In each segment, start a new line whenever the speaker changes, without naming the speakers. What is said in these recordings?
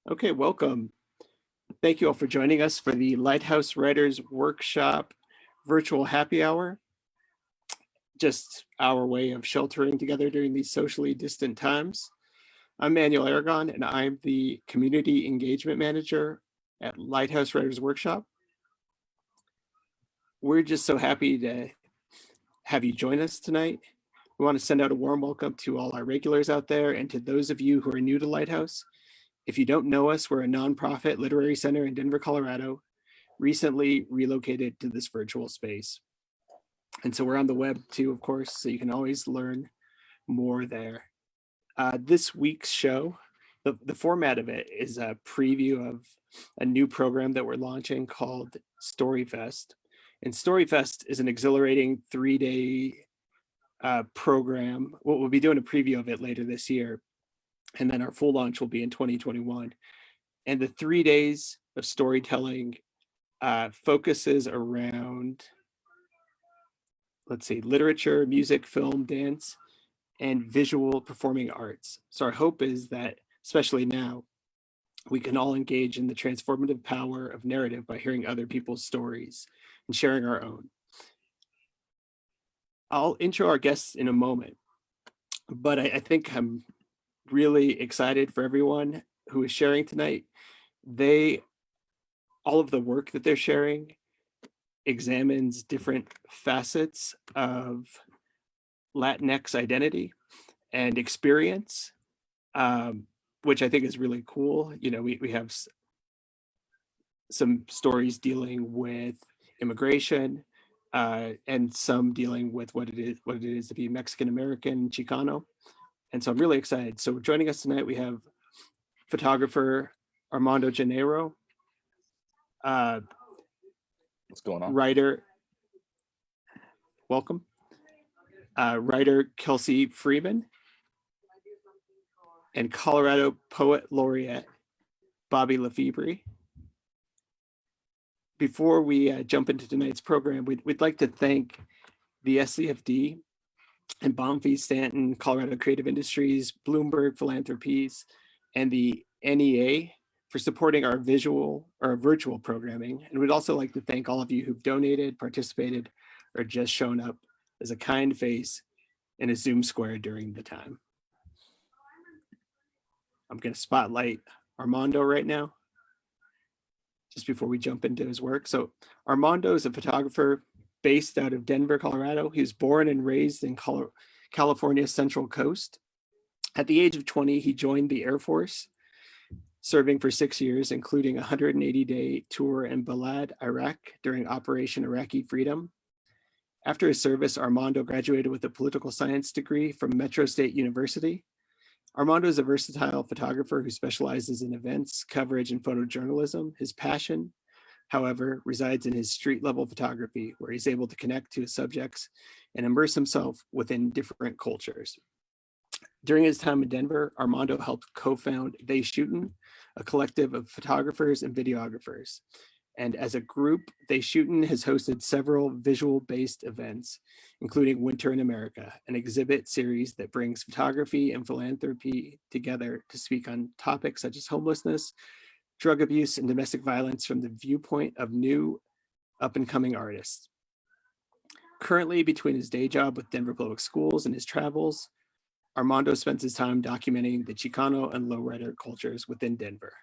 Okay, welcome. Thank you all for joining us for the Lighthouse Writers Workshop virtual happy hour. Just our way of sheltering together during these socially distant times. I'm Manuel Aragon, and I'm the Community Engagement Manager at Lighthouse Writers Workshop. We're just so happy to have you join us tonight. We want to send out a warm welcome to all our regulars out there and to those of you who are new to Lighthouse. If you don't know us, we're a nonprofit literary center in Denver, Colorado, recently relocated to this virtual space. And so we're on the web too, of course, so you can always learn more there. This week's show, the format of it is a preview of a new program that we're launching called StoryFest. And StoryFest is an exhilarating 3-day program. We'll be doing a preview of it later this year. And then our full launch will be in 2021. And the 3 days of storytelling focuses around, literature, music, film, dance, and visual performing arts. So our hope is that, especially now, we can all engage in the transformative power of narrative by hearing other people's stories and sharing our own. I'll intro our guests in a moment, but I think I'm really excited for everyone who is sharing tonight. All of the work that they're sharing examines different facets of Latinx identity and experience, which I think is really cool. You know, we have some stories dealing with immigration, and some dealing with what it is to be Mexican American, Chicano. And so I'm really excited. So joining us tonight, we have photographer Armando Geneyro,
what's going on?
Writer, welcome. Writer Kelsey Freeman, and Colorado Poet Laureate Bobby Lefebvre. Before we jump into tonight's program, we'd like to thank the SCFD and Bonfils Stanton, Colorado Creative Industries, Bloomberg Philanthropies, and the NEA for supporting our virtual programming. And we'd also like to thank all of you who've donated, participated, or just shown up as a kind face in a Zoom square during the time. I'm going to spotlight Armando right now, just before we jump into his work. So Armando is a photographer based out of Denver, Colorado. He was born and raised in California's Central Coast. At the age of 20, he joined the Air Force, serving for 6 years, including a 180-day tour in Balad, Iraq during Operation Iraqi Freedom. After his service, Armando graduated with a political science degree from Metro State University. Armando is a versatile photographer who specializes in events, coverage, and photojournalism. His passion, however, resides in his street-level photography, where he's able to connect to his subjects and immerse himself within different cultures. During his time in Denver, Armando helped co-found Theyshootn, a collective of photographers and videographers. And as a group, Theyshootn has hosted several visual-based events, including Winter in America, an exhibit series that brings photography and philanthropy together to speak on topics such as homelessness, drug abuse, and domestic violence from the viewpoint of new up-and-coming artists. Currently, between his day job with Denver Public Schools and his travels, Armando spends his time documenting the Chicano and lowrider cultures within Denver.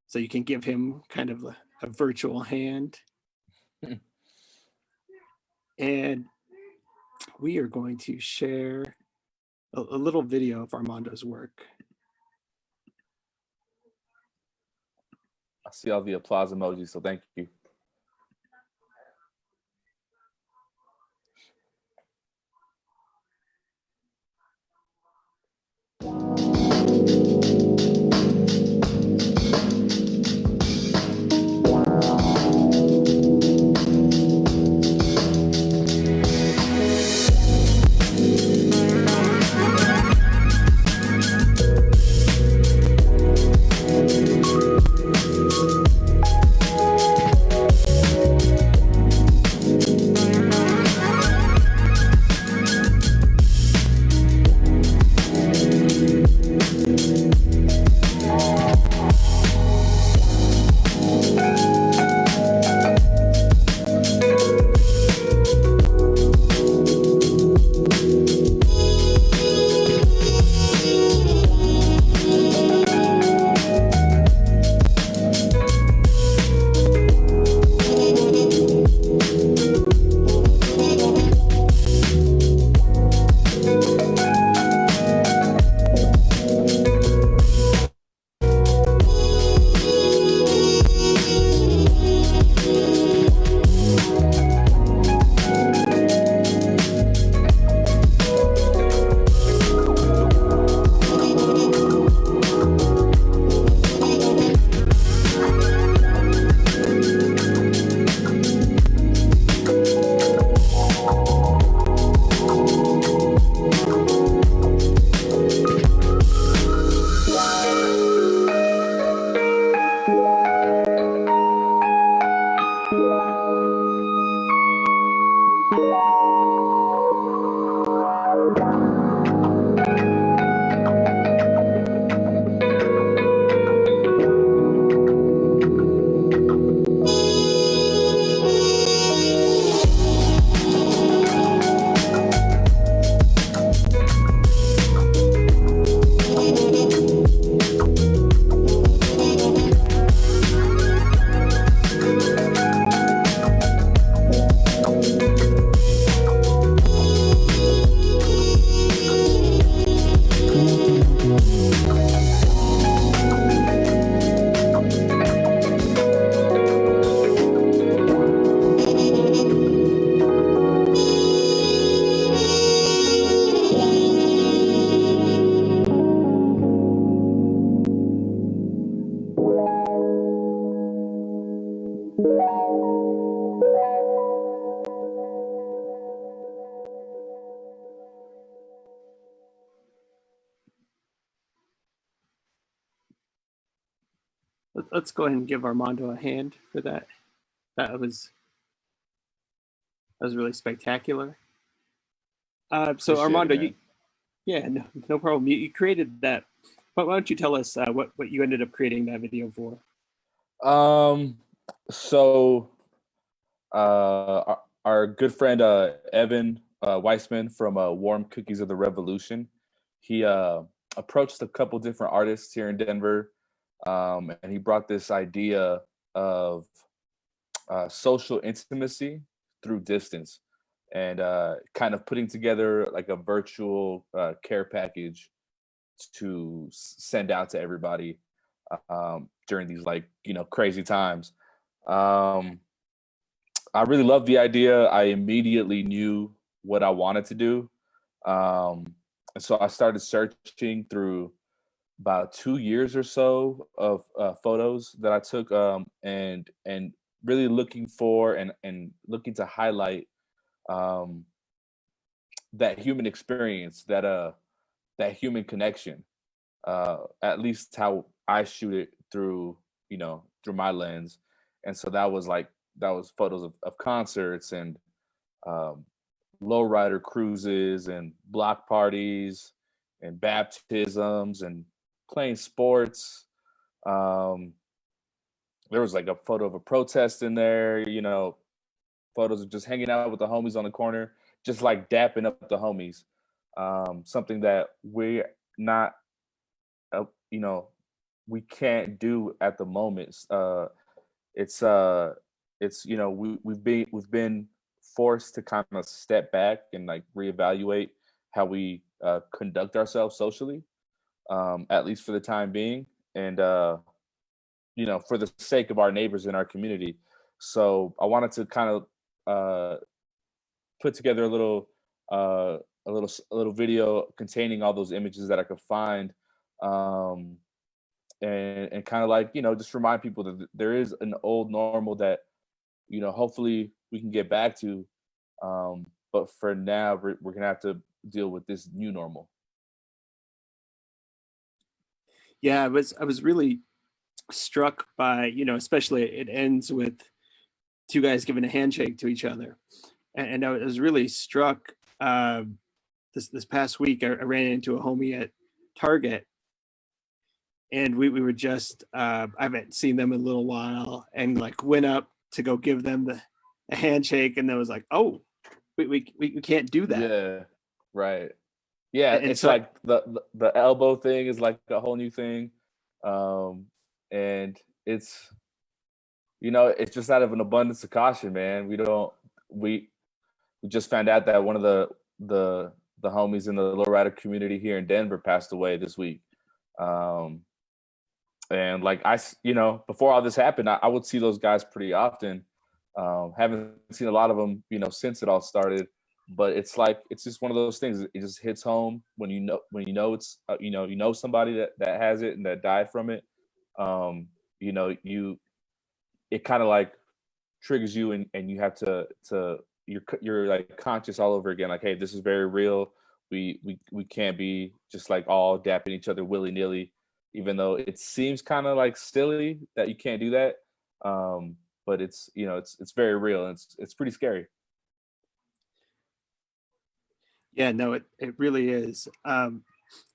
So you can give him kind of a virtual hand. And we are going to share a little video of Armando's work.
I see all the applause emojis, so thank you.
Let's go ahead and give Armando a hand for that. That was really spectacular. So
Appreciate
Armando,
it,
no problem. You created that. But why don't you tell us what you ended up creating that video for?
So our good friend Evan Weissman from Warm Cookies of the Revolution, he approached a couple different artists here in Denver, and he brought this idea of social intimacy through distance, and kind of putting together like a virtual care package to send out to everybody during these crazy times. I really loved the idea. I immediately knew what I wanted to do. And so I started searching through about 2 years or so of photos that I took, and really looking for and looking to highlight that human experience, that human connection, at least how I shoot it through my lens. And so that was photos of concerts and lowrider cruises and block parties and baptisms and playing sports. There was like a photo of a protest in there, photos of just hanging out with the homies on the corner, just like dapping up the homies. Something that we're not, we can't do at the moment. We've been forced to kind of step back and like reevaluate how we conduct ourselves socially, at least for the time being, and for the sake of our neighbors in our community. So I wanted to kind of put together a little video containing all those images that I could find, and kind of like just remind people that there is an old normal that hopefully we can get back to, but for now we're gonna have to deal with this new normal.
Yeah, I was really struck by, especially it ends with two guys giving a handshake to each other, and I was really struck. This past week, I ran into a homie at Target, and we were just I haven't seen them in a little while, and like went up to go give them a handshake, and then was like, oh, we can't do that.
Yeah, right. Yeah,
and
it's
so,
like the elbow thing is like a whole new thing, and it's it's just out of an abundance of caution, man. We just found out that one of the homies in the lowrider community here in Denver passed away this week. And like before all this happened, I would see those guys pretty often. Haven't seen a lot of them, since it all started. But it's just one of those things. It just hits home when it's somebody that has it and that died from it. It kind of like triggers you, and you have to you're like conscious all over again. Like, hey, this is very real. We can't be just like all dapping each other willy nilly, even though it seems kind of like silly that you can't do that. But it's it's very real, and it's pretty scary.
Yeah, no, it really is. And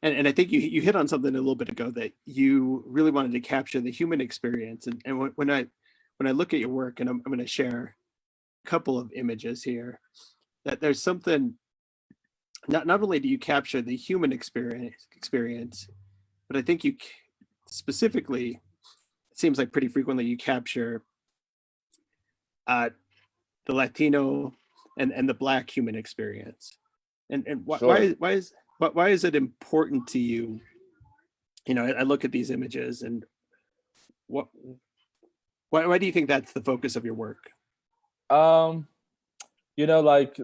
I think you hit on something a little bit ago, that you really wanted to capture the human experience. And when I look at your work, and I'm going to share a couple of images here, that there's something, not only do you capture the human experience, but I think specifically, it seems like pretty frequently you capture uh, the Latino and the Black human experience. And
Sure.
why is it important to you? You know, I look at these images, and what why do you think that's the focus of your work?
Um, like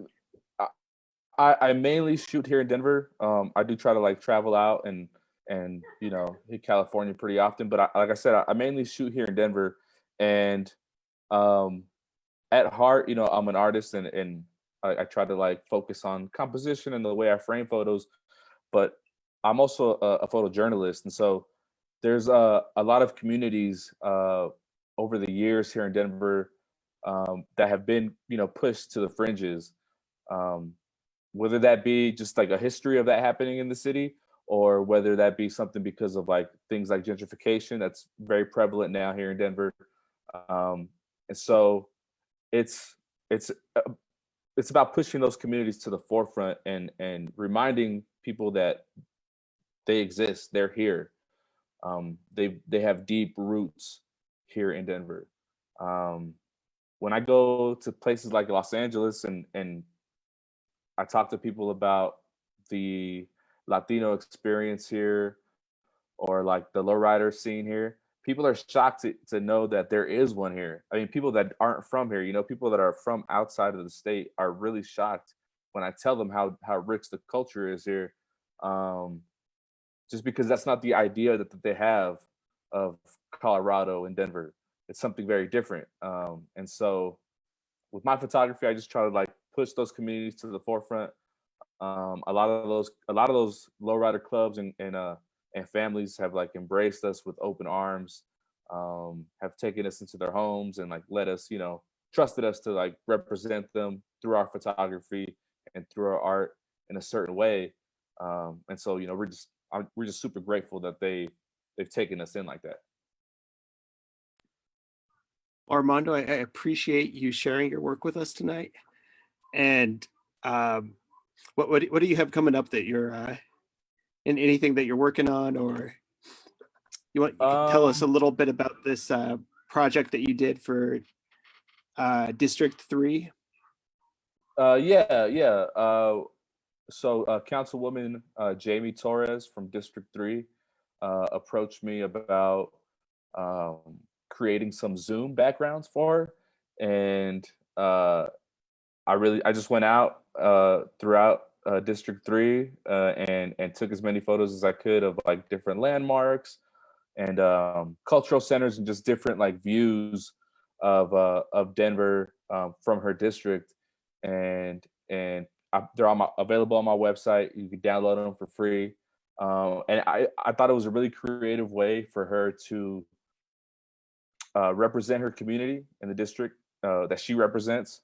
I mainly shoot here in Denver. I do try to like travel out and hit California pretty often, but like I said, I mainly shoot here in Denver, and um, at heart, I'm an artist, and I try to like focus on composition and the way I frame photos, but I'm also a photojournalist, and so there's a lot of communities over the years here in Denver that have been pushed to the fringes. Um, whether that be just like a history of that happening in the city, or whether that be something because of like things like gentrification that's very prevalent now here in Denver. And so it's it's uh, it's about pushing those communities to the forefront and reminding people that they exist, they're here. They have deep roots here in Denver. um, when I go to places like Los Angeles and I talk to people about the Latino experience here, or like the lowrider scene here, people are shocked to know that there is one here. I mean, people that aren't from here, people that are from outside of the state are really shocked when I tell them how rich the culture is here. Um, just because that's not the idea that they have of Colorado and Denver. It's something very different. And so with my photography, I just try to like push those communities to the forefront. A lot of those lowrider clubs and families have like embraced us with open arms, have taken us into their homes and like let us, trusted us to like represent them through our photography and through our art in a certain way. And so, we're just super grateful that they've taken us in like that.
Armando, I appreciate you sharing your work with us tonight. And um, what do you have coming up that you're in, anything that you're working on, or you could tell us a
Um,
little bit about this project that you did for District 3?
yeah, yeah. So Councilwoman Jamie Torres from District 3 approached me about um, creating some Zoom backgrounds for her. And I just went out throughout District 3 and took as many photos as I could of like different landmarks and cultural centers and just different like views of Denver from her district. And they're available on my website. You can download them for free. And I thought it was a really creative way for her to represent her community in the district that she represents,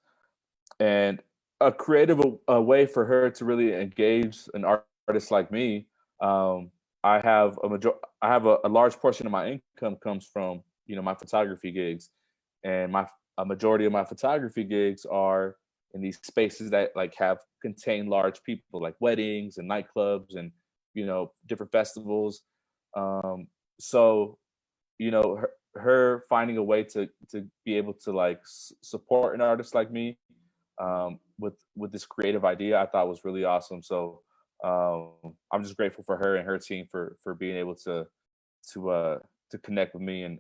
and a creative way for her to really engage an artist like me. Um, I have a large portion of my income comes from my photography gigs, and a majority of my photography gigs are in these spaces that like have contain large people, like weddings and nightclubs and different festivals. So her finding a way to be able to like support an artist like me with this creative idea, I thought was really awesome. So I'm just grateful for her and her team for being able to connect with me and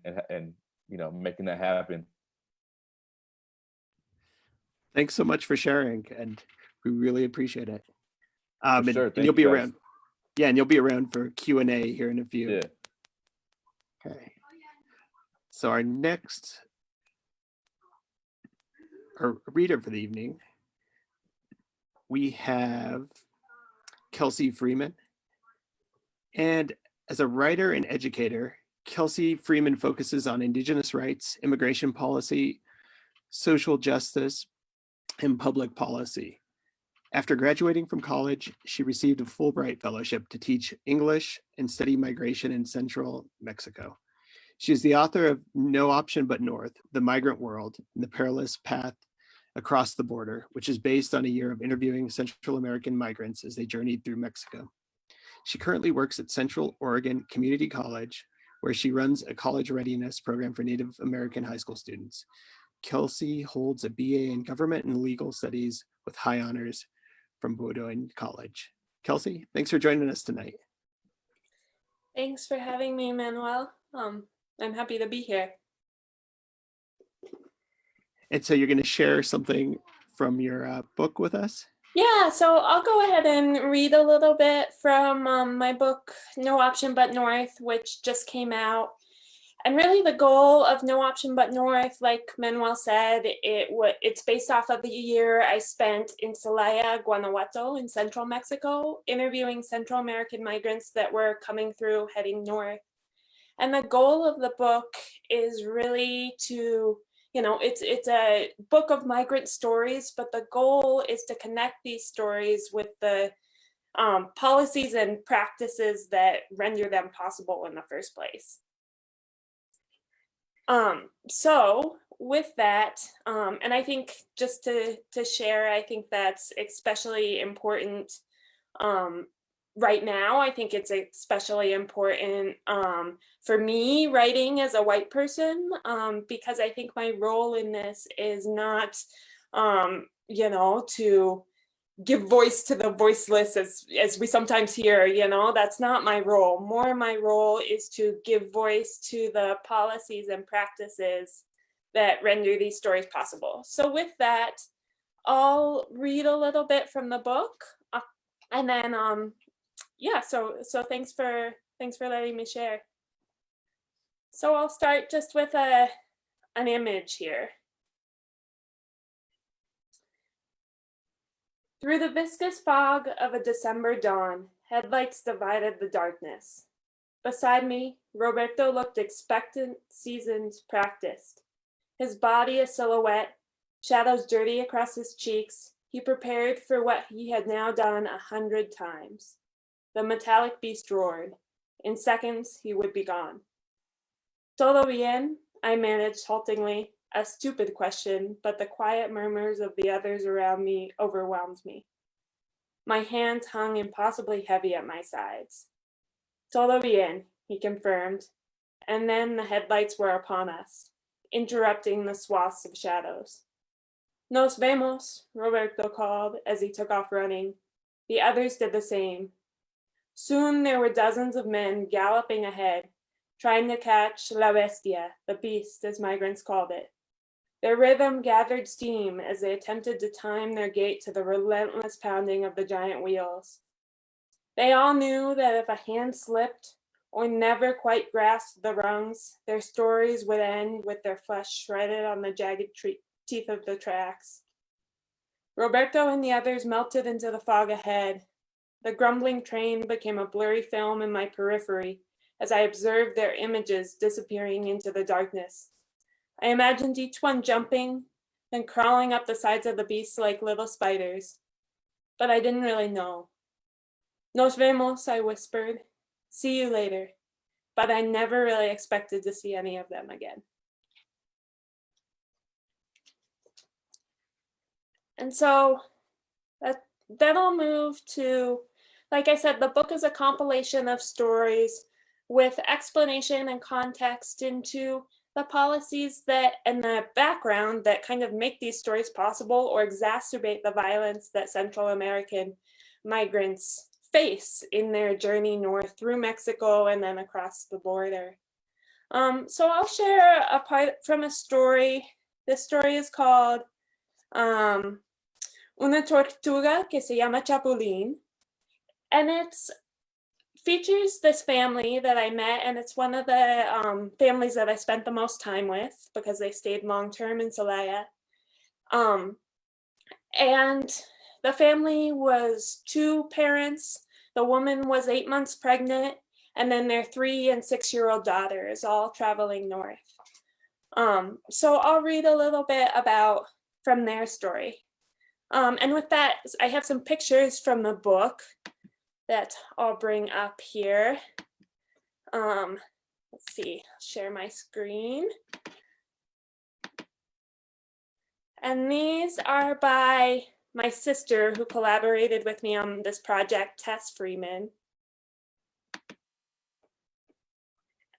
making that happen.
Thanks so much for sharing, and we really appreciate it.
For sure.
And you'll
Thank you
be
guys.
around. Yeah, and you'll be around for Q&A here in a few.
Yeah.
Okay. So our next reader for the evening, we have Kelsey Freeman. And as a writer and educator, Kelsey Freeman focuses on Indigenous rights, immigration policy, social justice, and public policy. After graduating from college, she received a Fulbright Fellowship to teach English and study migration in central Mexico. She is the author of No Option But North, The Migrant World, and The Perilous Path Across the Border, which is based on a year of interviewing Central American migrants as they journeyed through Mexico. She currently works at Central Oregon Community College, where she runs a college-readiness program for Native American high school students. Kelsey holds a BA in Government and Legal Studies with high honors from Bowdoin College. Kelsey, thanks for joining us tonight.
Thanks for having me, Manuel. I'm happy to be here.
And so you're going to share something from your book with us?
Yeah, so I'll go ahead and read a little bit from my book, No Option But North, which just came out. And really the goal of No Option But North, like Manuel said, it's based off of the year I spent in Celaya, Guanajuato, in central Mexico, interviewing Central American migrants that were coming through heading north. And the goal of the book is really to, it's a book of migrant stories, but the goal is to connect these stories with the policies and practices that render them possible in the first place. So with that, and I think just to share, I think that's especially important right now. I think it's especially important for me writing as a white person, because I think my role in this is not, to give voice to the voiceless as we sometimes hear, that's not my role. More my role is to give voice to the policies and practices that render these stories possible. So with that, I'll read a little bit from the book, and then so thanks for letting me share. So I'll start just with an image here. Through the viscous fog of a December dawn, headlights divided the darkness. Beside me, Roberto looked expectant, seasoned, practiced. His body a silhouette, shadows dirty across his cheeks, he prepared for what he had now done 100 times. The metallic beast roared. In seconds, he would be gone. Todo bien? I managed haltingly. A stupid question, but the quiet murmurs of the others around me overwhelmed me. My hands hung impossibly heavy at my sides. Todo bien, he confirmed, and then the headlights were upon us, interrupting the swaths of shadows. Nos vemos, Roberto called as he took off running. The others did the same. Soon there were dozens of men galloping ahead, trying to catch la bestia, the beast as migrants called it. Their rhythm gathered steam as they attempted to time their gait to the relentless pounding of the giant wheels. They all knew that if a hand slipped or never quite grasped the rungs, their stories would end with their flesh shredded on the jagged teeth of the tracks. Roberto and the others melted into the fog ahead. The grumbling train became a blurry film in my periphery as I observed their images disappearing into the darkness. I imagined each one jumping, then crawling up the sides of the beast like little spiders. But I didn't really know. Nos vemos, I whispered. See you later. But I never really expected to see any of them again. And so then I'll move to, like I said, the book is a compilation of stories with explanation and context into the policies that and the background that kind of make these stories possible or exacerbate the violence that Central American migrants face in their journey north through Mexico and then across the border. So I'll share a part from a story. This story is called Una tortuga que se llama Chapulín, and it's features this family that I met, and it's one of the families that I spent the most time with because they stayed long-term in Celaya. And the family was two parents. The woman was 8 months pregnant, and then their 3- and 6-year-old daughters all traveling north. So I'll read a little bit from their story. And with that, I have some pictures from the book that I'll bring up here. Let's see, share my screen. And these are by my sister who collaborated with me on this project, Kelsey Freeman.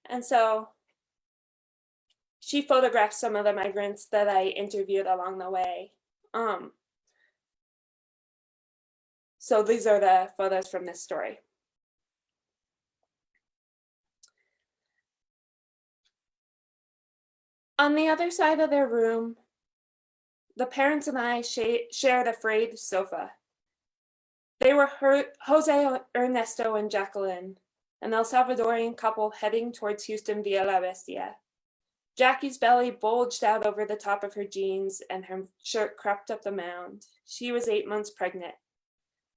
And so she photographed some of the migrants that I interviewed along the way. So these are the photos from this story. On the other side of their room, the parents and I shared a frayed sofa. They were Jose Ernesto and Jacqueline, an El Salvadorian couple heading towards Houston via La Bestia. Jackie's belly bulged out over the top of her jeans and her shirt crept up the mound. She was 8 months pregnant.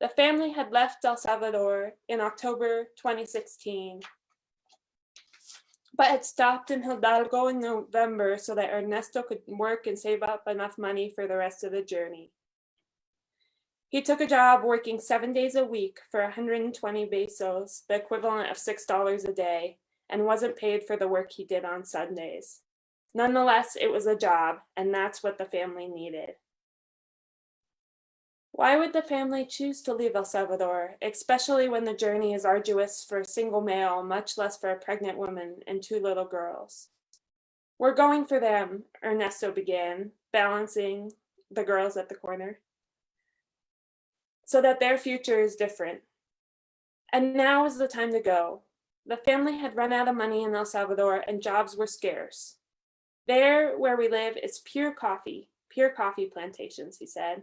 The family had left El Salvador in October 2016, but had stopped in Hidalgo in November so that Ernesto could work and save up enough money for the rest of the journey. He took a job working 7 days a week for 120 pesos, the equivalent of $6 a day, and wasn't paid for the work he did on Sundays. Nonetheless, it was a job, and that's what the family needed. Why would the family choose to leave El Salvador, especially when the journey is arduous for a single male, much less for a pregnant woman and 2 little girls? We're going for them, Ernesto began, balancing the girls at the corner, so that their future is different. And now is the time to go. The family had run out of money in El Salvador and jobs were scarce. There, where we live, it's pure coffee plantations, he said.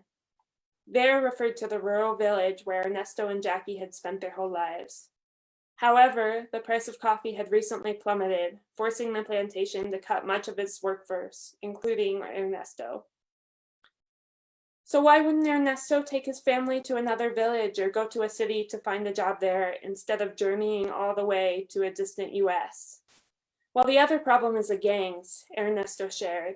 There referred to the rural village where Ernesto and Jackie had spent their whole lives. However, the price of coffee had recently plummeted, forcing the plantation to cut much of its workforce, including Ernesto. So why wouldn't Ernesto take his family to another village or go to a city to find a job there instead of journeying all the way to a distant US? Well, the other problem is the gangs, Ernesto shared.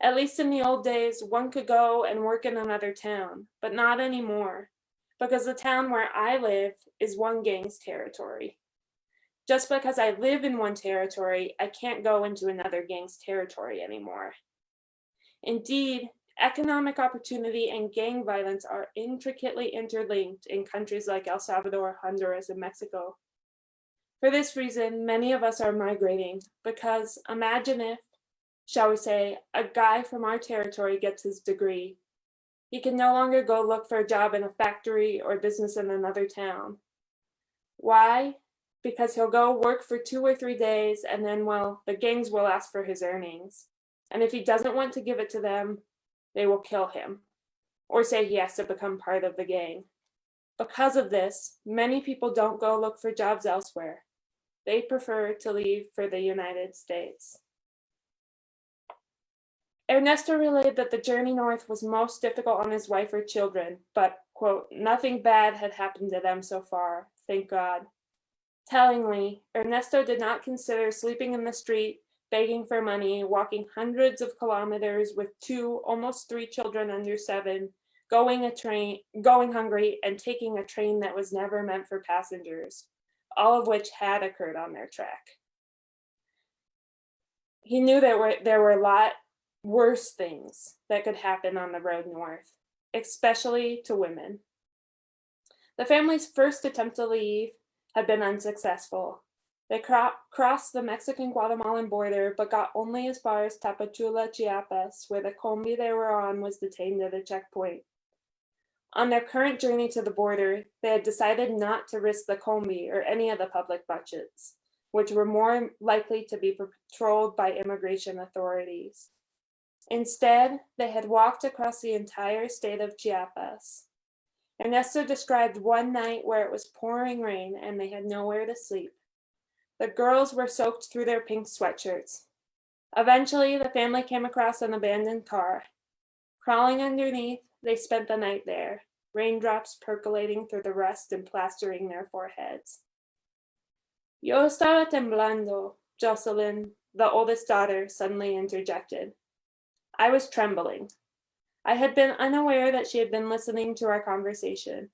At least in the old days, one could go and work in another town, but not anymore, because the town where I live is one gang's territory. Just because I live in one territory, I can't go into another gang's territory anymore. Indeed, economic opportunity and gang violence are intricately interlinked in countries like El Salvador, Honduras, and Mexico. For this reason, many of us are migrating, because imagine if, shall we say, a guy from our territory gets his degree. He can no longer go look for a job in a factory or business in another town. Why? Because he'll go work for 2 or 3 days and then, well, the gangs will ask for his earnings. And if he doesn't want to give it to them, they will kill him or say he has to become part of the gang. Because of this, many people don't go look for jobs elsewhere. They prefer to leave for the United States. Ernesto relayed that the journey north was most difficult on his wife or children, but, quote, nothing bad had happened to them so far, thank God. Tellingly, Ernesto did not consider sleeping in the street, begging for money, walking hundreds of kilometers with 2, almost 3 children under 7, going hungry, and taking a train that was never meant for passengers, all of which had occurred on their track. He knew that there were a lot worse things that could happen on the road north, especially to women. The family's first attempt to leave had been unsuccessful. They crossed the Mexican-Guatemalan border, but got only as far as Tapachula, Chiapas, where the combi they were on was detained at a checkpoint. On their current journey to the border, they had decided not to risk the combi or any of the public buses, which were more likely to be patrolled by immigration authorities. Instead, they had walked across the entire state of Chiapas. Ernesto described one night where it was pouring rain and they had nowhere to sleep. The girls were soaked through their pink sweatshirts. Eventually, the family came across an abandoned car. Crawling underneath, they spent the night there, raindrops percolating through the rust and plastering their foreheads. Yo estaba temblando, Jocelyn, the oldest daughter, suddenly interjected. I was trembling. I had been unaware that she had been listening to our conversation.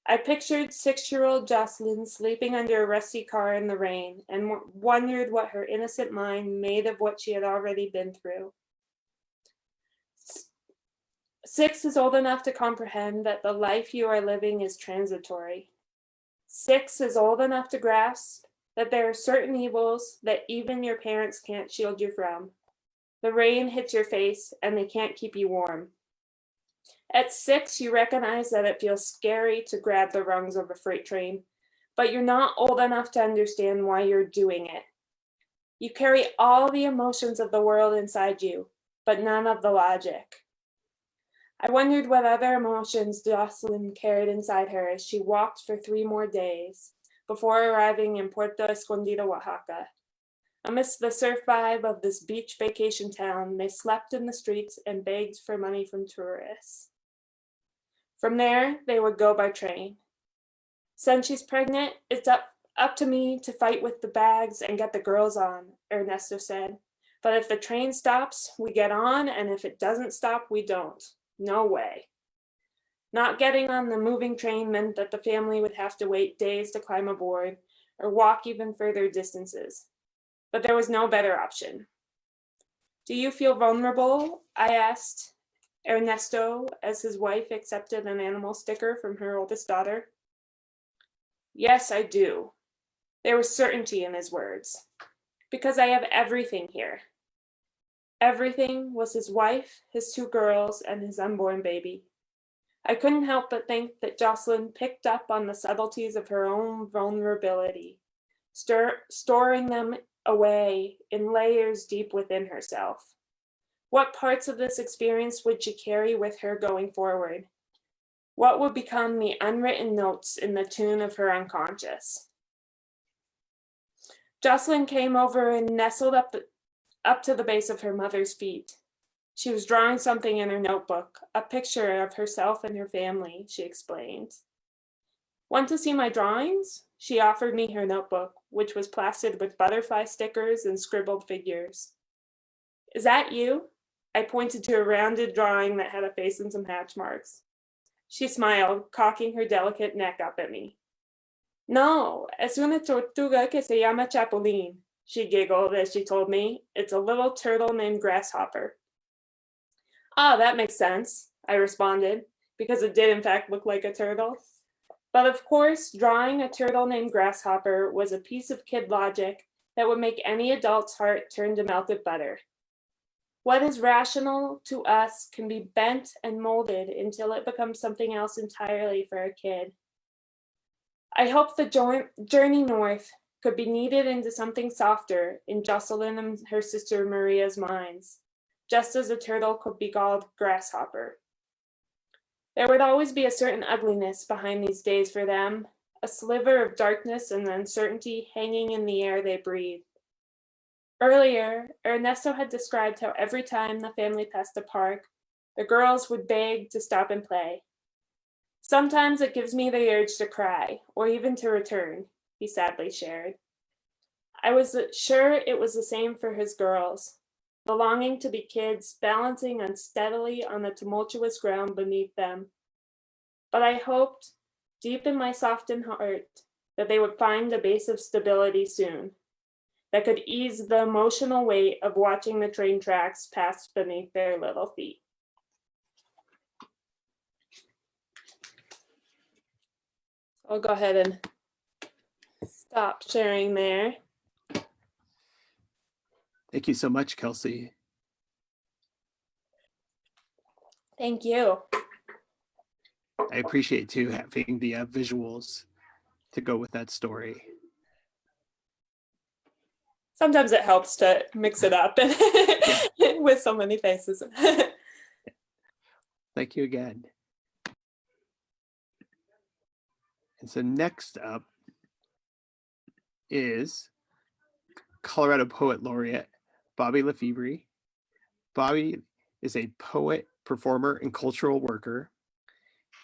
I pictured 6-year-old Jocelyn sleeping under a rusty car in the rain and wondered what her innocent mind made of what she had already been through. 6 is old enough to comprehend that the life you are living is transitory. 6 is old enough to grasp that there are certain evils that even your parents can't shield you from. The rain hits your face and they can't keep you warm. At 6, you recognize that it feels scary to grab the rungs of a freight train, but you're not old enough to understand why you're doing it. You carry all the emotions of the world inside you, but none of the logic. I wondered what other emotions Jocelyn carried inside her as she walked for 3 more days before arriving in Puerto Escondido, Oaxaca. Amidst the surf vibe of this beach vacation town, they slept in the streets and begged for money from tourists. From there, they would go by train. Since she's pregnant, it's up to me to fight with the bags and get the girls on, Ernesto said. But if the train stops, we get on, and if it doesn't stop, we don't. No way. Not getting on the moving train meant that the family would have to wait days to climb aboard or walk even further distances. But there was no better option. Do you feel vulnerable? I asked Ernesto as his wife accepted an animal sticker from her oldest daughter. Yes, I do. There was certainty in his words. Because I have everything here. Everything was his wife, his 2 girls, and his unborn baby. I couldn't help but think that Jocelyn picked up on the subtleties of her own vulnerability, storing them away in layers deep within herself. What parts of this experience would she carry with her going forward? What would become the unwritten notes in the tune of her unconscious? Jocelyn came over and nestled up to the base of her mother's feet. She was drawing something in her notebook, a picture of herself and her family, she explained. Want to see my drawings? She offered me her notebook, which was plastered with butterfly stickers and scribbled figures. Is that you? I pointed to a rounded drawing that had a face and some hatch marks. She smiled, cocking her delicate neck up at me. No, es una tortuga que se llama Chapulín, she giggled as she told me. It's a little turtle named Grasshopper. Ah, that makes sense, I responded, because it did in fact look like a turtle. But of course, drawing a turtle named Grasshopper was a piece of kid logic that would make any adult's heart turn to melted butter. What is rational to us can be bent and molded until it becomes something else entirely for a kid. I hope the journey north could be kneaded into something softer in Jocelyn and her sister Maria's minds, just as a turtle could be called Grasshopper. There would always be a certain ugliness behind these days for them, a sliver of darkness and uncertainty hanging in the air they breathe. Earlier, Ernesto had described how every time the family passed a park, the girls would beg to stop and play. Sometimes it gives me the urge to cry, or even to return, he sadly shared. I was sure it was the same for his girls, the longing to be kids balancing unsteadily on the tumultuous ground beneath them. But I hoped, deep in my softened heart, that they would find a base of stability soon, that could ease the emotional weight of watching the train tracks pass beneath their little feet. I'll go ahead and stop sharing there.
Thank you so much, Kelsey.
Thank you.
I appreciate too having the visuals to go with that story.
Sometimes it helps to mix it up with so many faces.
Thank you again. And so next up is Colorado Poet Laureate, Bobby Lefebvre. Bobby is a poet, performer, and cultural worker.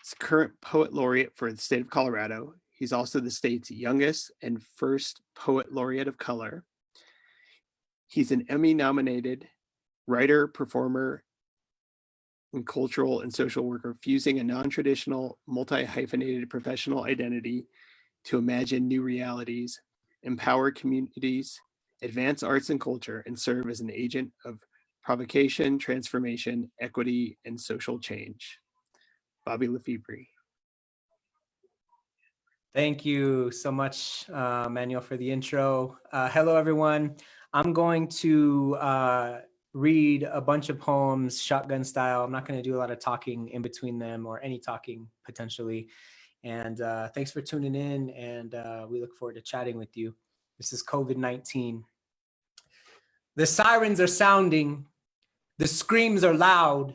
He's current Poet Laureate for the state of Colorado. He's also the state's youngest and first Poet Laureate of color. He's an Emmy-nominated writer, performer, and cultural and social worker fusing a non-traditional, multi-hyphenated professional identity to imagine new realities, empower communities, advance arts and culture, and serve as an agent of provocation, transformation, equity, and social change. Bobby Lefebvre.
Thank you so much, Manuel, for the intro. Hello, everyone. I'm going to read a bunch of poems shotgun style. I'm not going to do a lot of talking in between them or any talking potentially. And thanks for tuning in, and we look forward to chatting with you. This is COVID-19. The sirens are sounding. The screams are loud.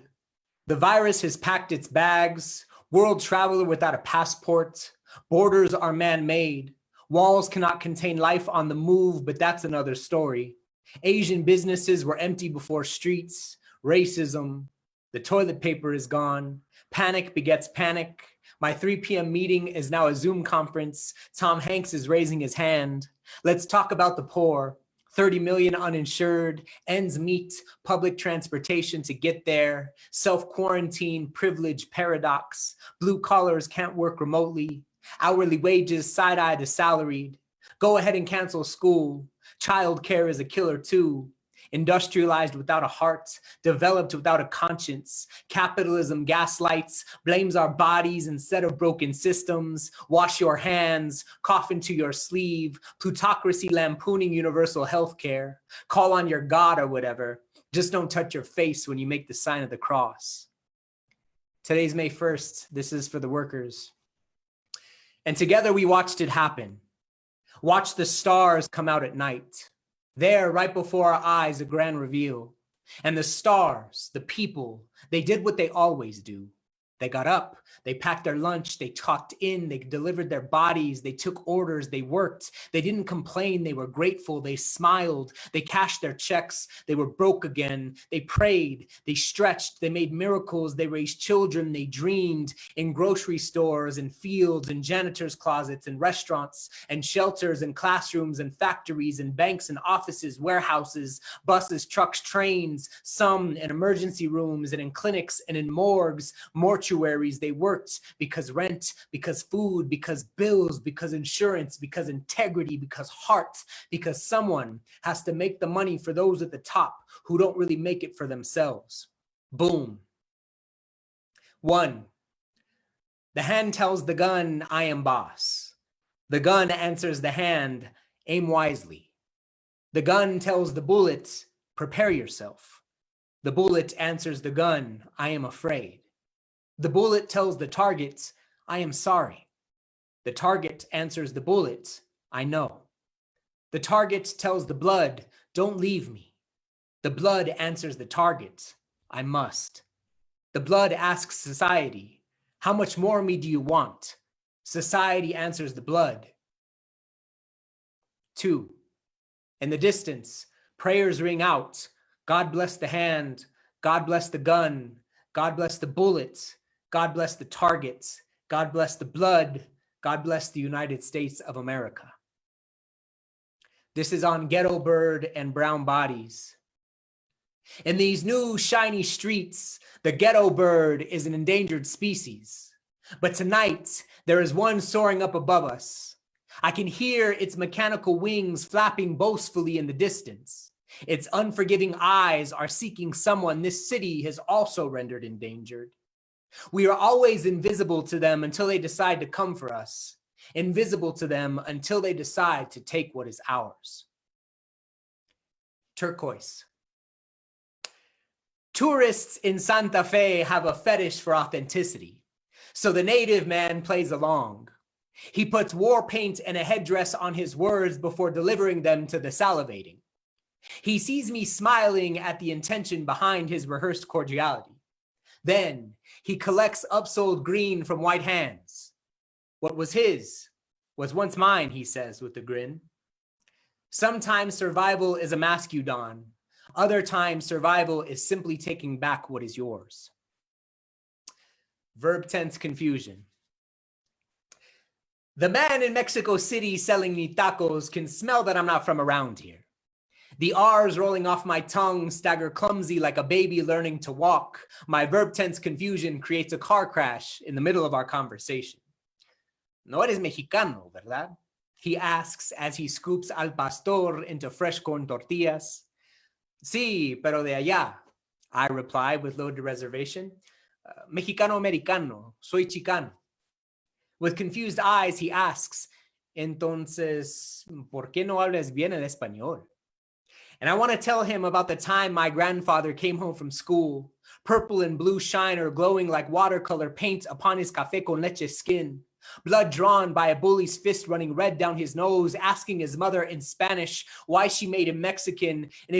The virus has packed its bags. World traveler without a passport. Borders are man-made. Walls cannot contain life on the move, but that's another story. Asian businesses were empty before streets. Racism. The toilet paper is gone. Panic begets panic. My 3 p.m. meeting is now a Zoom conference. Tom Hanks is raising his hand. Let's talk about the poor. 30 million uninsured, ends meet, public transportation to get there, self-quarantine, privilege, paradox, blue collars can't work remotely, hourly wages, side-eye to salaried, go ahead and cancel school, childcare is a killer too, industrialized without a heart, developed without a conscience, capitalism gaslights, blames our bodies instead of broken systems, wash your hands, cough into your sleeve, plutocracy lampooning universal health care, call on your God or whatever, just don't touch your face when you make the sign of the cross. Today's May 1st, this is for the workers. And together we watched it happen. Watched the stars come out at night. There, right before our eyes, a grand reveal. And the stars, the people, they did what they always do. They got up, they packed their lunch, they talked in, they delivered their bodies, they took orders, they worked. They didn't complain, they were grateful, they smiled, they cashed their checks, they were broke again, they prayed, they stretched, they made miracles, they raised children, they dreamed in grocery stores and fields and janitors' closets and restaurants and shelters and classrooms and factories and banks and offices, warehouses, buses, trucks, trains, some in emergency rooms and in clinics and in morgues, mortuaries. They worked because rent, because food, because bills, because insurance, because integrity, because heart, because someone has to make the money for those at the top who don't really make it for themselves. Boom. 1. The hand tells the gun, I am boss. The gun answers the hand, aim wisely. The gun tells the bullet, prepare yourself. The bullet answers the gun, I am afraid. The bullet tells the target, I am sorry. The target answers the bullet, I know. The target tells the blood, don't leave me. The blood answers the target, I must. The blood asks society, how much more of me do you want? Society answers the blood. 2. In the distance, prayers ring out, God bless the hand, God bless the gun, God bless the bullet, God bless the targets. God bless the blood. God bless the United States of America. This is on Ghetto Bird and Brown Bodies. In these new shiny streets, the ghetto bird is an endangered species. But tonight, there is one soaring up above us. I can hear its mechanical wings flapping boastfully in the distance. Its unforgiving eyes are seeking someone this city has also rendered endangered. We are always invisible to them until they decide to come for us. Invisible to them until they decide to take what is ours. Turquoise. Tourists in Santa Fe have a fetish for authenticity. So the native man plays along. He puts war paint and a headdress on his words before delivering them to the salivating. He sees me smiling at the intention behind his rehearsed cordiality. Then he collects upsold green from white hands. What was his was once mine, he says with a grin. Sometimes survival is a masculine. Other times survival is simply taking back what is yours. Verb tense confusion. The man in Mexico City selling me tacos can smell that I'm not from around here. The R's rolling off my tongue stagger clumsy like a baby learning to walk. My verb tense confusion creates a car crash in the middle of our conversation. No eres mexicano, ¿verdad? He asks as he scoops al pastor into fresh corn tortillas. Sí, pero de allá, I reply with low reservation. Mexicano-americano, soy Chicano. With confused eyes, he asks, entonces, ¿por qué no hablas bien el español? And I want to tell him about the time my grandfather came home from school, purple and blue shiner glowing like watercolor paint upon his café con leche skin, blood drawn by a bully's fist running red down his nose, asking his mother in Spanish why she made him Mexican, and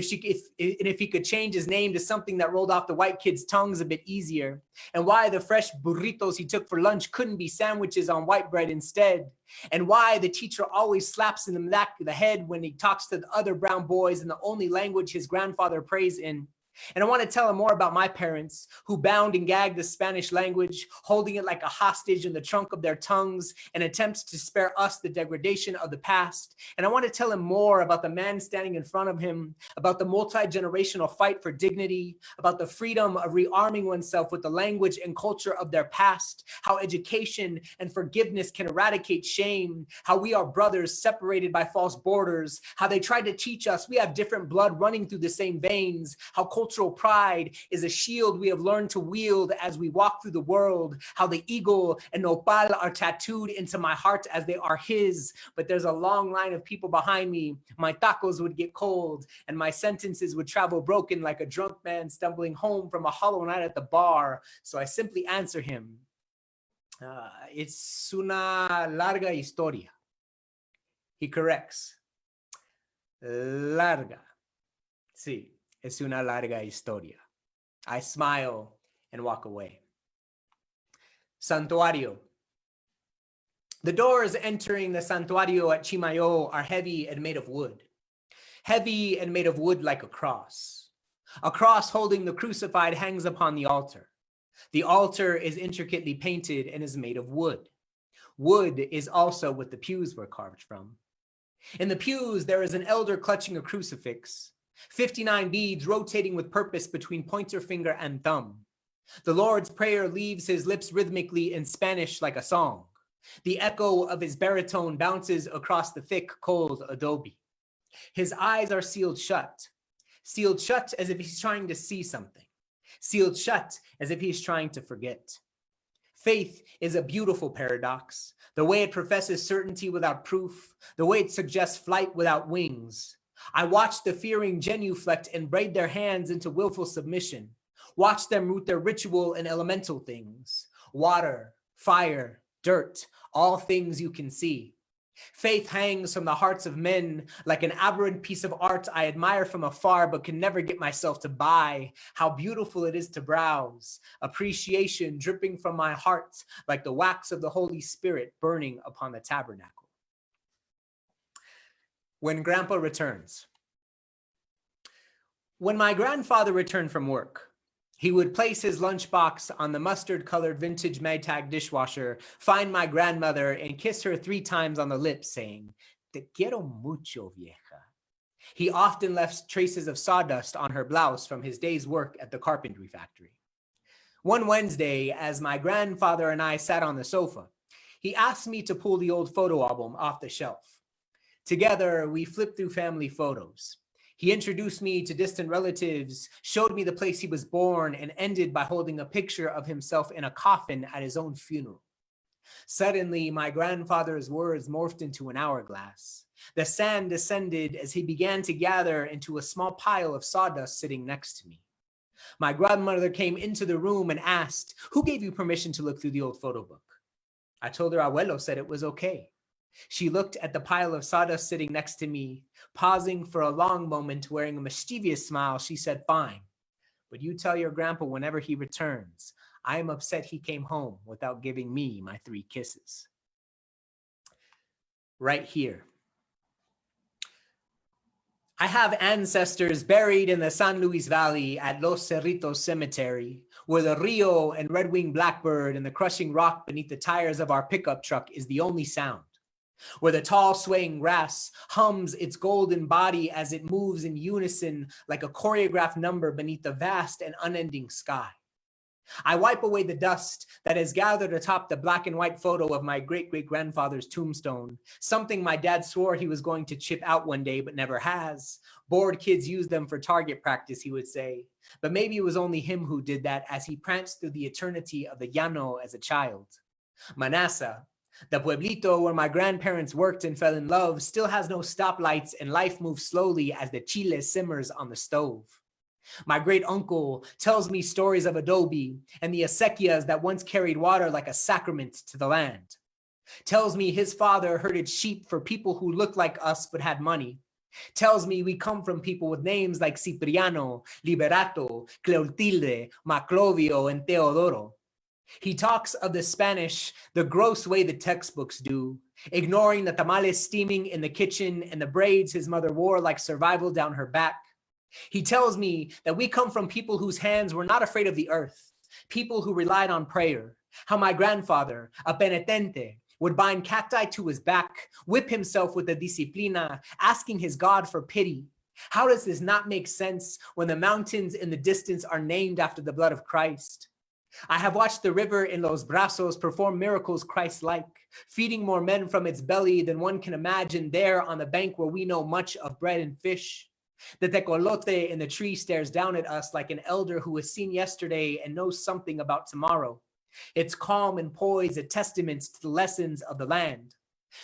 if he could change his name to something that rolled off the white kids' tongues a bit easier, and why the fresh burritos he took for lunch couldn't be sandwiches on white bread instead, and why the teacher always slaps him in the back of the head when he talks to the other brown boys in the only language his grandfather prays in. And I want to tell him more about my parents who bound and gagged the Spanish language, holding it like a hostage in the trunk of their tongues in attempts to spare us the degradation of the past. And I want to tell him more about the man standing in front of him, about the multi-generational fight for dignity, about the freedom of rearming oneself with the language and culture of their past, how education and forgiveness can eradicate shame, how we are brothers separated by false borders, how they tried to teach us we have different blood running through the same veins, how cultural pride is a shield we have learned to wield as we walk through the world, how the eagle and nopal are tattooed into my heart as they are his, but there's a long line of people behind me. My tacos would get cold and my sentences would travel broken like a drunk man stumbling home from a hollow night at the bar. So I simply answer him, it's una larga historia. He corrects, larga, sí. Es una larga historia. I smile and walk away. Santuario. The doors entering the santuario at Chimayo are heavy and made of wood. Heavy and made of wood like a cross. A cross holding the crucified hangs upon the altar. The altar is intricately painted and is made of wood. Wood is also what the pews were carved from. In the pews, there is an elder clutching a crucifix. 59 beads rotating with purpose between pointer finger and thumb. The Lord's Prayer leaves his lips rhythmically in Spanish like a song. The echo of his baritone bounces across the thick, cold adobe. His eyes are sealed shut as if he's trying to see something, sealed shut as if he's trying to forget. Faith is a beautiful paradox, the way it professes certainty without proof, the way it suggests flight without wings. I watch the fearing genuflect and braid their hands into willful submission. Watch them root their ritual in elemental things. Water, fire, dirt, all things you can see. Faith hangs from the hearts of men like an aberrant piece of art I admire from afar but can never get myself to buy. How beautiful it is to browse. Appreciation dripping from my heart like the wax of the Holy Spirit burning upon the tabernacle. When Grandpa returns. When my grandfather returned from work, he would place his lunchbox on the mustard-colored vintage Maytag dishwasher, find my grandmother, and kiss her 3 times on the lips, saying, "Te quiero mucho, vieja." He often left traces of sawdust on her blouse from his day's work at the carpentry factory. One Wednesday, as my grandfather and I sat on the sofa, he asked me to pull the old photo album off the shelf. Together, we flipped through family photos. He introduced me to distant relatives, showed me the place he was born, and ended by holding a picture of himself in a coffin at his own funeral. Suddenly, my grandfather's words morphed into an hourglass. The sand descended as he began to gather into a small pile of sawdust sitting next to me. My grandmother came into the room and asked, "Who gave you permission to look through the old photo book?" I told her abuelo said it was okay. She looked at the pile of sawdust sitting next to me. Pausing for a long moment, wearing a mischievous smile, she said, "Fine, but you tell your grandpa whenever he returns, I am upset he came home without giving me my 3 kisses." Right here. I have ancestors buried in the San Luis Valley at Los Cerritos Cemetery, where the Rio and red-winged blackbird and the crushing rock beneath the tires of our pickup truck is the only sound. where the tall swaying grass hums its golden body as it moves in unison like a choreographed number beneath the vast and unending sky. I wipe away the dust that has gathered atop the black and white photo of my great-great-grandfather's tombstone, something my dad swore he was going to chip out one day but never has. Bored kids use them for target practice, he would say. But maybe it was only him who did that as he pranced through the eternity of the llano as a child. Manasa, the pueblito where my grandparents worked and fell in love, still has no stoplights and life moves slowly as the chile simmers on the stove. My great uncle tells me stories of adobe and the acequias that once carried water like a sacrament to the land. Tells me his father herded sheep for people who looked like us but had money. Tells me we come from people with names like Cipriano, Liberato, Cleotilde, Maclovio, and Teodoro. He talks of the Spanish the gross way the textbooks do, ignoring the tamales steaming in the kitchen and the braids his mother wore like survival down her back. He tells me that we come from people whose hands were not afraid of the earth, people who relied on prayer, how my grandfather, a penitente, would bind cacti to his back, whip himself with the disciplina, asking his God for pity. How does this not make sense when the mountains in the distance are named after the blood of Christ? I have watched the river in Los Brazos perform miracles Christ-like, feeding more men from its belly than one can imagine there on the bank where we know much of bread and fish. The tecolote in the tree stares down at us like an elder who was seen yesterday and knows something about tomorrow. Its calm and poise a testament to the lessons of the land.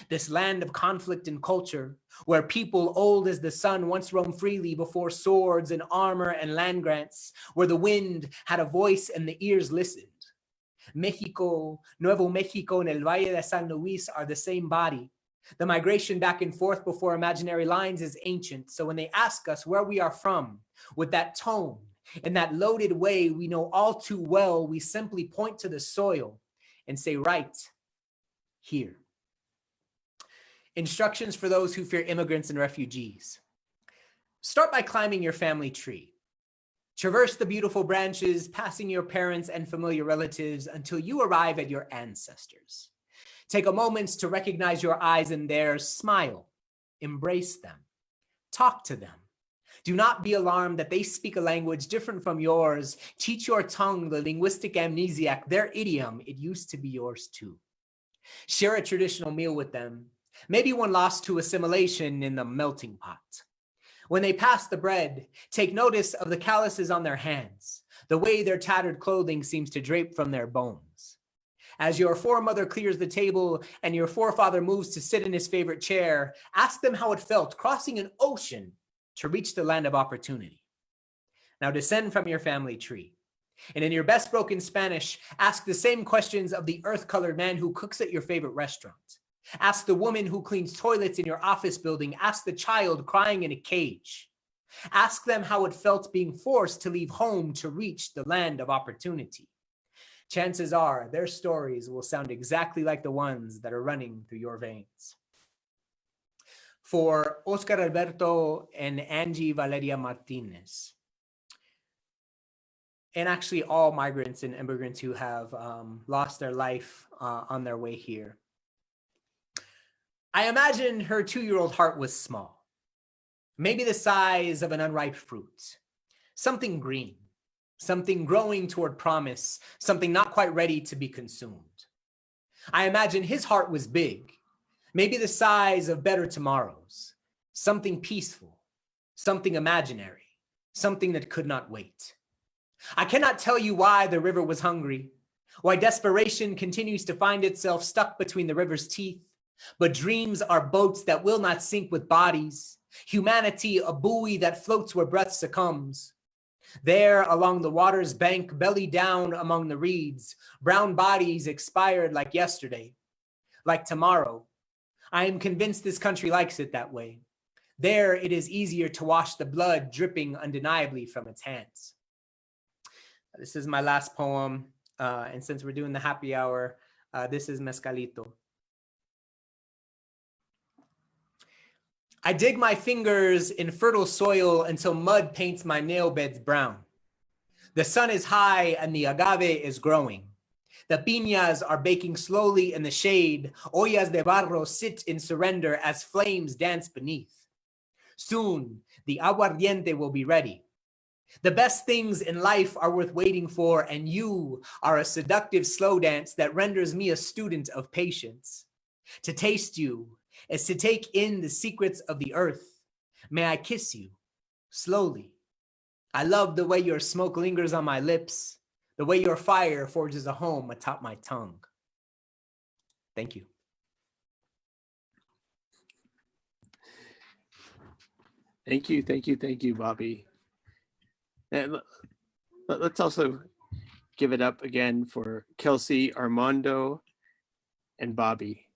This land of conflict and culture, where people old as the sun once roamed freely before swords and armor and land grants, where the wind had a voice and the ears listened. Mexico, Nuevo Mexico, and El Valle de San Luis are the same body. The migration back and forth before imaginary lines is ancient, so when they ask us where we are from, with that tone, in that loaded way we know all too well, we simply point to the soil and say, right here. Instructions for those who fear immigrants and refugees. Start by climbing your family tree. Traverse the beautiful branches, passing your parents and familiar relatives until you arrive at your ancestors. Take a moment to recognize your eyes in theirs, smile, embrace them, talk to them. Do not be alarmed that they speak a language different from yours. Teach your tongue, the linguistic amnesiac, their idiom. It used to be yours too. Share a traditional meal with them, maybe one lost to assimilation in the melting pot. When they pass the bread, take notice of the calluses on their hands, the way their tattered clothing seems to drape from their bones. As your foremother clears the table and your forefather moves to sit in his favorite chair, ask them how it felt crossing an ocean to reach the land of opportunity. Now descend from your family tree, and in your best broken Spanish, ask the same questions of the earth-colored man who cooks at your favorite restaurant. Ask the woman who cleans toilets in your office building. Ask the child crying in a cage. Ask them how it felt being forced to leave home to reach the land of opportunity. Chances are their stories will sound exactly like the ones that are running through your veins. For Oscar Alberto and Angie Valeria Martinez, and actually all migrants and immigrants who have lost their life on their way here. I imagine her 2-year-old heart was small, maybe the size of an unripe fruit, something green, something growing toward promise, something not quite ready to be consumed. I imagine his heart was big, maybe the size of better tomorrows, something peaceful, something imaginary, something that could not wait. I cannot tell you why the river was hungry, why desperation continues to find itself stuck between the river's teeth, but dreams are boats that will not sink with bodies, humanity a buoy that floats where breath succumbs. There along the water's bank, belly down among the reeds, brown bodies expired like yesterday, like tomorrow. I am convinced this country likes it that way. There it is easier to wash the blood dripping undeniably from its hands. This is my last poem, and since we're doing the happy hour, this is Mescalito. I dig my fingers in fertile soil until mud paints my nail beds brown. The sun is high and the agave is growing. The piñas are baking slowly in the shade. Ollas de barro sit in surrender as flames dance beneath. Soon, the aguardiente will be ready. The best things in life are worth waiting for, and you are a seductive slow dance that renders me a student of patience. To taste you is to take in the secrets of the earth. May I kiss you slowly? I love the way your smoke lingers on my lips, the way your fire forges a home atop my tongue. Thank you.
Thank you, thank you, thank you, Bobby. And let's also give it up again for Kelsey, Armando, and Bobby.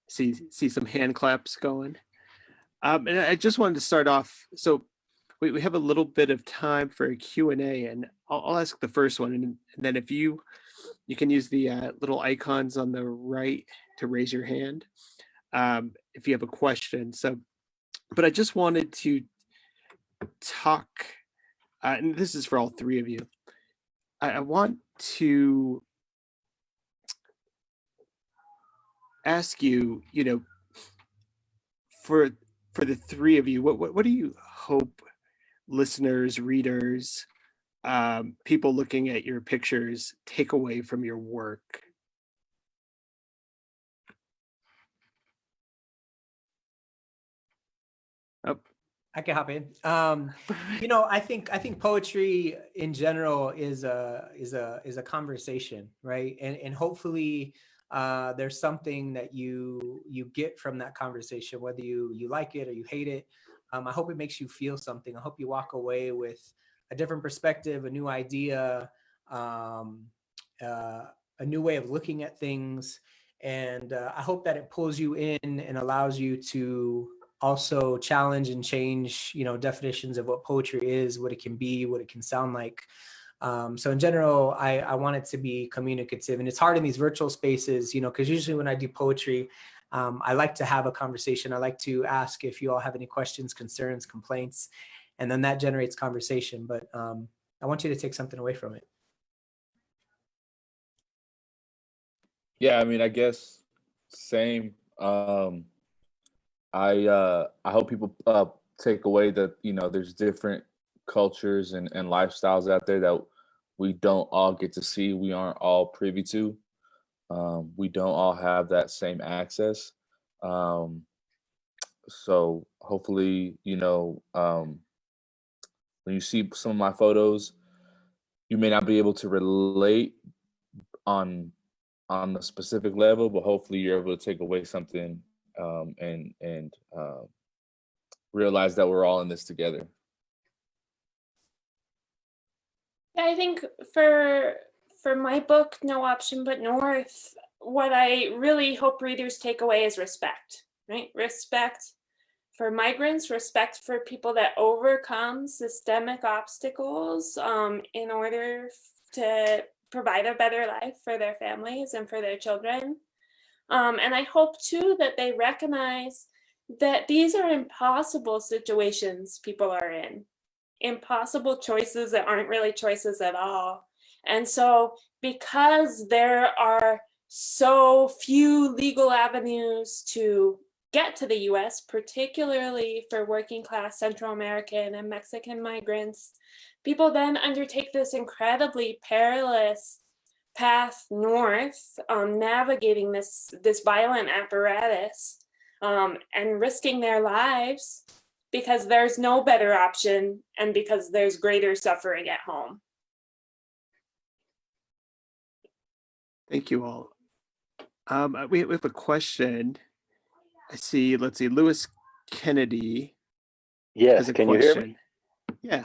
See some hand claps going. And I just wanted to start off. So we have a little bit of time for a Q&A, and I'll ask the first one, and then if you can use the little icons on the right to raise your hand if you have a question. So, but I just wanted to talk, and this is for all three of you. I want to ask you, for the three of you, what do you hope listeners, readers, people looking at your pictures take away from your work? Oh.
I can hop in. I think poetry in general is a conversation, right? And hopefully there's something that you get from that conversation, whether you like it or you hate it. I hope it makes you feel something. I hope you walk away with a different perspective, a new idea, a new way of looking at things. And I hope that it pulls you in and allows you to also challenge and change, definitions of what poetry is, what it can be, what it can sound like. So in general, I want it to be communicative, and it's hard in these virtual spaces, because usually when I do poetry, I like to have a conversation. I like to ask if you all have any questions, concerns, complaints, and then that generates conversation. But I want you to take something away from it.
Yeah, I mean, I guess same. I hope people take away that there's different cultures and lifestyles out there that we don't all get to see. We aren't all privy to. We don't all have that same access. So hopefully, when you see some of my photos, you may not be able to relate on a specific level, but hopefully you're able to take away something and realize that we're all in this together.
Yeah, I think for my book, No Option But North, what I really hope readers take away is respect, right? Respect for migrants, respect for people that overcome systemic obstacles in order to provide a better life for their families and for their children. And I hope too that they recognize that these are impossible situations people are in, impossible choices that aren't really choices at all. And so because there are so few legal avenues to get to the US, particularly for working class Central American and Mexican migrants, people then undertake this incredibly perilous path north, navigating this violent apparatus and risking their lives because there's no better option and because there's greater suffering at home.
Thank you all. We have a question. Let's see, Lewis Kennedy.
Yes, can you hear me?
Yeah.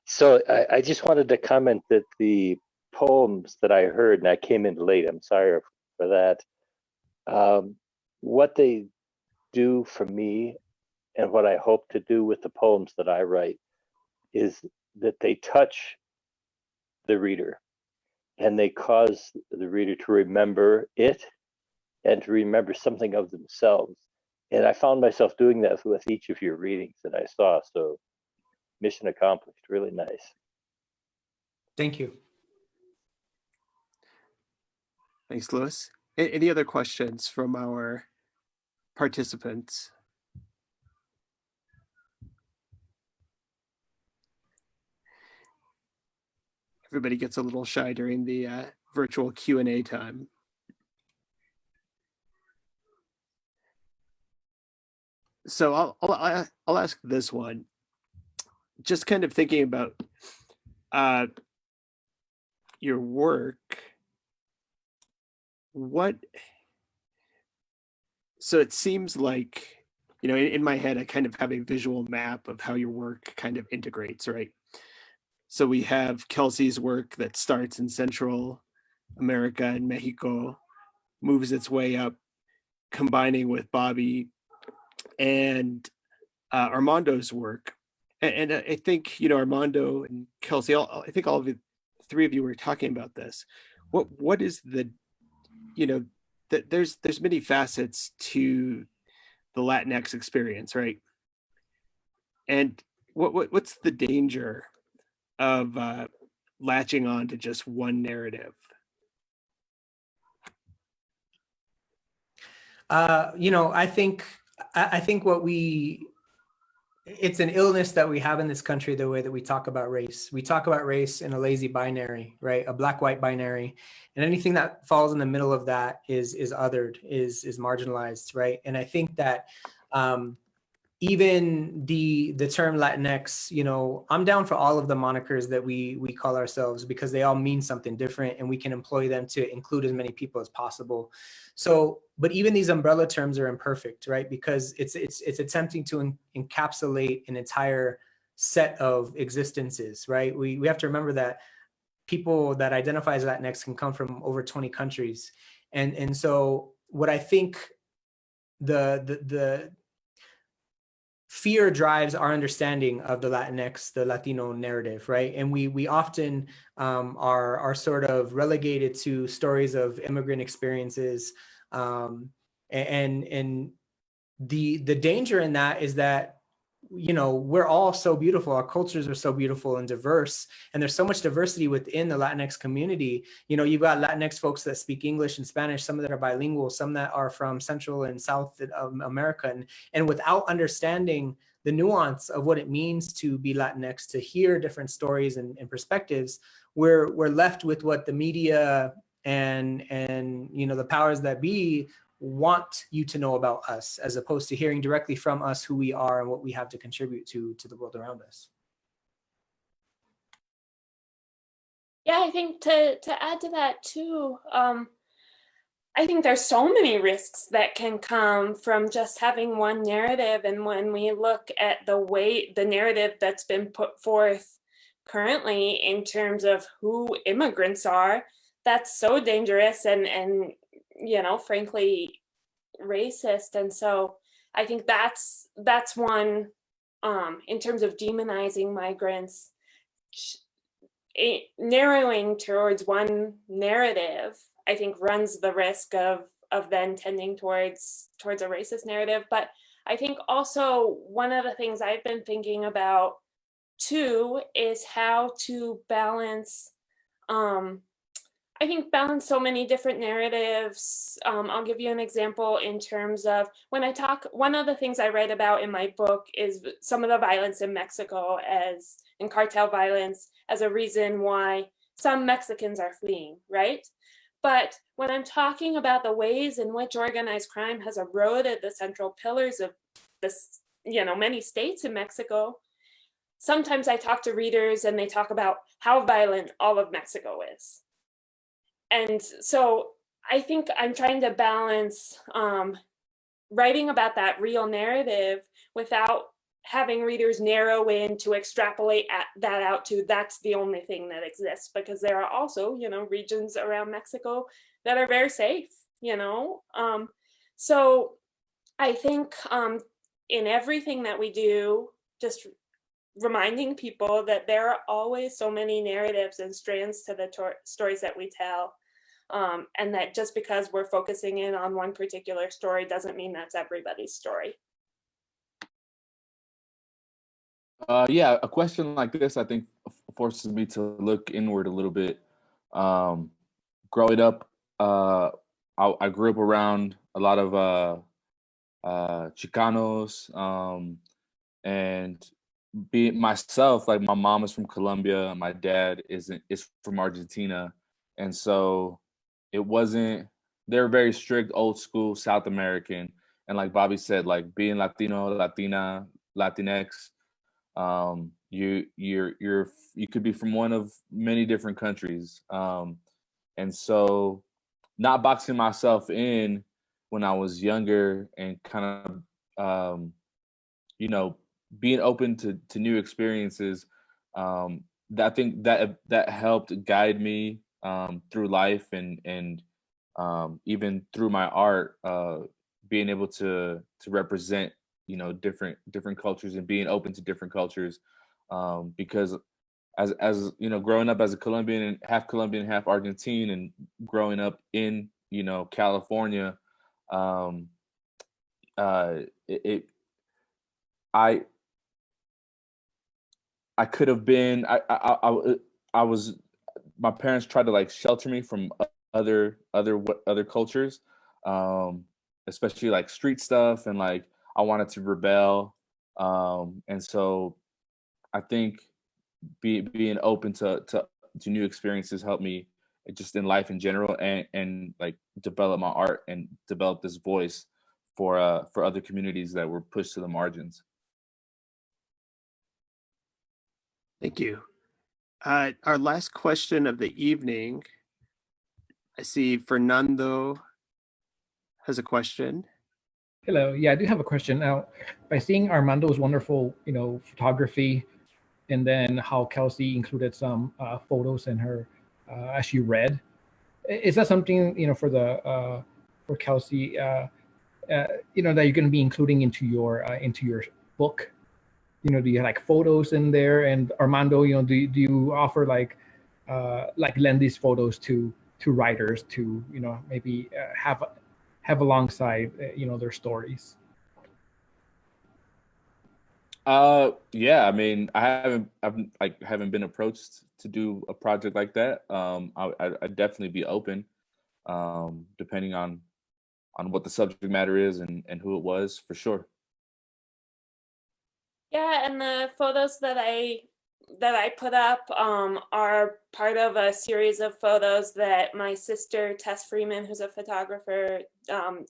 So I just wanted to comment that the poems that I heard, and I came in late, I'm sorry for that. What they do for me and what I hope to do with the poems that I write is that they touch the reader and they cause the reader to remember it and to remember something of themselves. And I found myself doing that with each of your readings that I saw. So mission accomplished, really nice.
Thank you.
Thanks, Louis. Any other questions from our participants? Everybody gets a little shy during the virtual Q&A time. So I'll ask this one. Just kind of thinking about your work. So it seems like, you know, in my head, I kind of have a visual map of how your work kind of integrates, right? So we have Kelsey's work that starts in Central America and Mexico, moves its way up, combining with Bobby and Armando's work. And I think, you know, Armando and Kelsey, I think all of the three of you were talking about this. What is the, you know, that there's many facets to the Latinx experience, right? And what's the danger of latching on to just one narrative?
You know, I think it's an illness that we have in this country, the way that we talk about race. We talk about race in a lazy binary, right? A black-white binary. And anything that falls in the middle of that is othered, is marginalized, right? And I think that even the term Latinx, you know, I'm down for all of the monikers that we call ourselves, because they all mean something different and we can employ them to include as many people as possible. So, but even these umbrella terms are imperfect, right? Because it's attempting to encapsulate an entire set of existences, right? We have to remember that people that identify as Latinx can come from over 20 countries. And so what I think the fear drives our understanding of the Latinx, the Latino narrative, right? And we often are sort of relegated to stories of immigrant experiences, and the danger in that is that, you know, we're all so beautiful. Our cultures are so beautiful and diverse, and there's so much diversity within the Latinx community. You know, you've got Latinx folks that speak English and Spanish, some that are bilingual, some that are from Central and South America, and without understanding the nuance of what it means to be Latinx, to hear different stories and perspectives, we're left with what the media and you know, the powers that be want you to know about us, as opposed to hearing directly from us who we are and what we have to contribute to the world around us.
Yeah, I think to add to that too, I think there's so many risks that can come from just having one narrative. And when we look at the narrative that's been put forth currently in terms of who immigrants are, that's so dangerous and you know, frankly, racist. And so I think that's one, in terms of demonizing migrants, narrowing towards one narrative, I think runs the risk of then tending towards a racist narrative. But I think also one of the things I've been thinking about too is how to balance, I think balance so many different narratives. I'll give you an example in terms of when I talk, one of the things I write about in my book is some of the violence in Mexico and cartel violence as a reason why some Mexicans are fleeing, right? But when I'm talking about the ways in which organized crime has eroded the central pillars of this, you know, many states in Mexico, sometimes I talk to readers and they talk about how violent all of Mexico is. And so I think I'm trying to balance writing about that real narrative without having readers narrow in to extrapolate that out to that's the only thing that exists, because there are also, you know, regions around Mexico that are very safe, you know. So I think in everything that we do, just reminding people that there are always so many narratives and strands to the stories that we tell, and that just because we're focusing in on one particular story doesn't mean that's everybody's story.
Yeah, a question like this, I think, forces me to look inward a little bit. Growing up I grew up around a lot of Chicanos, and being myself, like my mom is from Colombia, my dad is from Argentina, and so it wasn't. They're very strict, old school South American, and like Bobby said, like being Latino, Latina, Latinx, you could be from one of many different countries, and so not boxing myself in when I was younger and kind of you know, being open to new experiences, that I think that helped guide me through life, and even through my art, being able to represent, you know, different cultures and being open to different cultures, because as you know, growing up as a Colombian, half Argentine, and growing up in, you know, California, um, it I I could have been I was my parents tried to like shelter me from other cultures, um, especially like street stuff, and like I wanted to rebel, and so I think being open to new experiences helped me just in life in general, and like develop my art and develop this voice for other communities that were pushed to the margins.
Thank you. Our last question of the evening. I see Fernando has a question.
Hello. Yeah, I do have a question. Now, by seeing Armando's wonderful, photography, and then how Kelsey included some photos in her as she read, is that something for Kelsey, that you're going to be including into your book? Do you have like photos in there? And Armando, do you offer like lend these photos to writers to maybe have alongside their stories?
Yeah, I mean, I've haven't been approached to do a project like that. I'd definitely be open, depending on what the subject matter is and who it was, for sure.
Yeah, and the photos that I put up are part of a series of photos that my sister Tess Freeman, who's a photographer,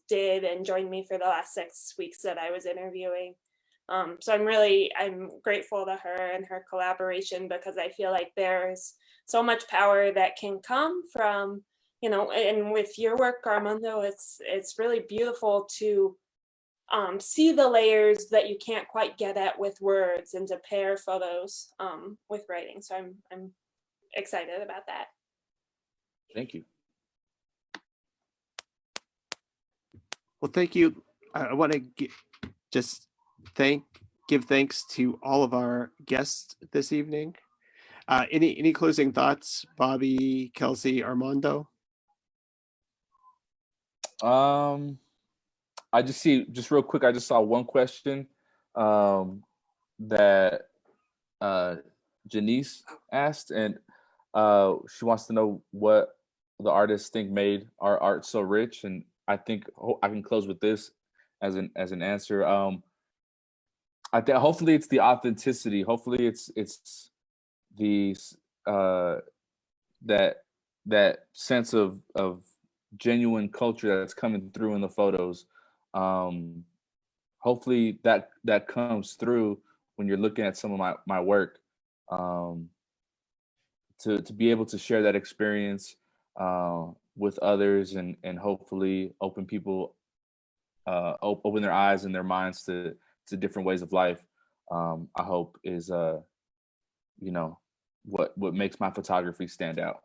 did and joined me for the last 6 weeks that I was interviewing. So I'm grateful to her and her collaboration, because I feel like there's so much power that can come from, and with your work, Armando, it's really beautiful to see the layers that you can't quite get at with words, and to pair photos with writing. So I'm excited about that.
Thank you.
Well, thank you. I want to just give thanks to all of our guests this evening. Any closing thoughts, Bobby, Kelsey, Armando?
I just real quick, I just saw one question that Janice asked, and she wants to know what the artists think made our art so rich. And I think I can close with this as an answer. I think hopefully it's the authenticity. Hopefully it's the that sense of genuine culture that's coming through in the photos. Hopefully that comes through when you're looking at some of my work, to be able to share that experience with others, and hopefully open their eyes and their minds to different ways of life. I hope is what makes my photography stand out.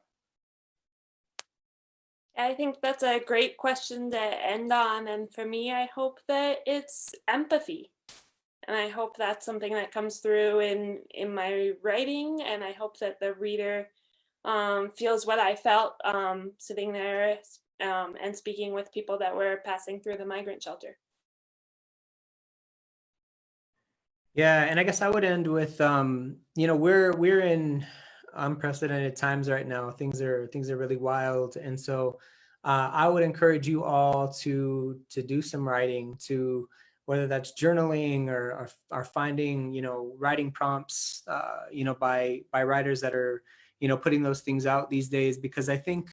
I think that's a great question to end on. And for me, I hope that it's empathy. And I hope that's something that comes through in my writing. And I hope that the reader feels what I felt sitting there and speaking with people that were passing through the migrant shelter.
Yeah, and I guess I would end with we're in unprecedented times right now. Things are really wild, and so I would encourage you all to do some writing, to whether that's journaling or finding, writing prompts, by writers that are, putting those things out these days, because I think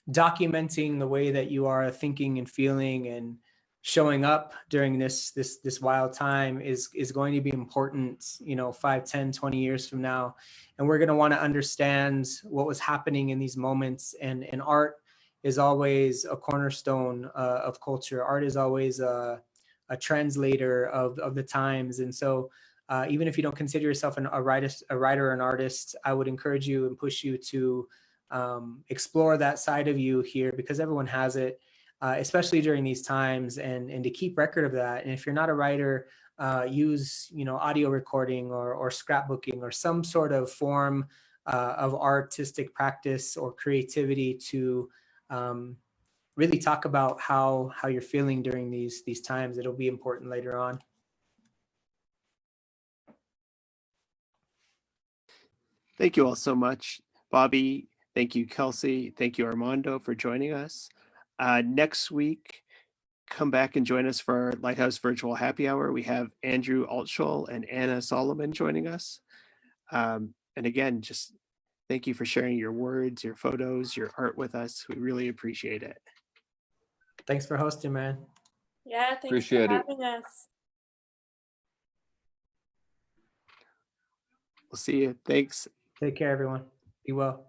documenting the way that you are thinking and feeling and showing up during this wild time is going to be important, 5, 10, 20 years from now. And we're going to want to understand what was happening in these moments. And art is always a cornerstone of culture. Art is always a translator of the times. And so even if you don't consider yourself a writer or an artist, I would encourage you and push you to explore that side of you here, because everyone has it, especially during these times, and to keep record of that. And if you're not a writer, use audio recording or scrapbooking or some sort of form of artistic practice or creativity to really talk about how you're feeling during these times. It'll be important later on.
Thank you all so much, Bobby. Thank you, Kelsey. Thank you, Armando, for joining us. Next week, come back and join us for our Lighthouse Virtual Happy Hour. We have Andrew Altschul and Anna Solomon joining us. And again, just thank you for sharing your words, your photos, your art with us. We really appreciate it.
Thanks for hosting, man.
Yeah, thanks
Appreciate
for
it.
having us.
We'll see you. Thanks.
Take care, everyone. Be well.